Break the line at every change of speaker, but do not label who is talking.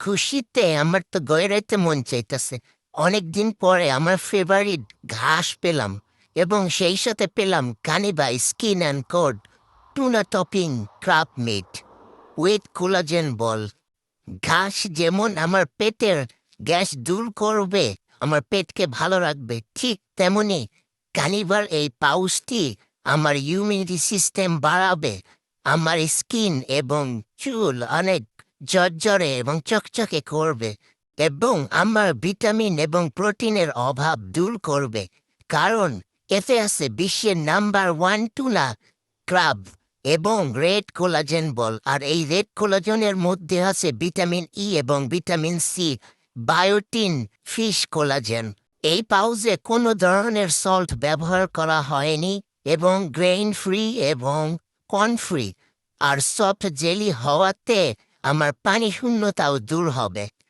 খুশিতে আমার তো গয়রাইতে মন চাইতেছে। অনেকদিন পরে আমার ফেভারিট ঘাস পেলাম এবং সেই সাথে পেলাম কানিবা skin and cod tuna topping crab meat with collagen ball. ঘাস যেমন আমার পেটের গ্যাস দূর করবে, আমার পেটকে ভালো রাখবে, ঠিক তেমনি কানিবার এই পাউচটি আমার ইমিউনিটি সিস্টেম বাড়াবে, আমার স্কিন এবং চুল অনেক ঝরঝরে এবং চকচকে করবে এবং আমার ভিটামিন এবং প্রোটিনের অভাব দূর করবে। কারণ এতে আছে বিশ্বের নাম্বার 1 টুনা ক্রাব এবং রেড কোলাজেন বল। আর এই রেড কোলাজেনের মধ্যে আছে ভিটামিন ই এবং vitamin C, biotin, fish collagen. এই পাউজে কোনো ধরনের সল্ট ব্যবহার করা হয়নি এবং গ্রেইন ফ্রি এবং কর্ন ফ্রি। আর সফট জেলি হওয়াতে আমার পানি শূন্যতাও দূর হবে।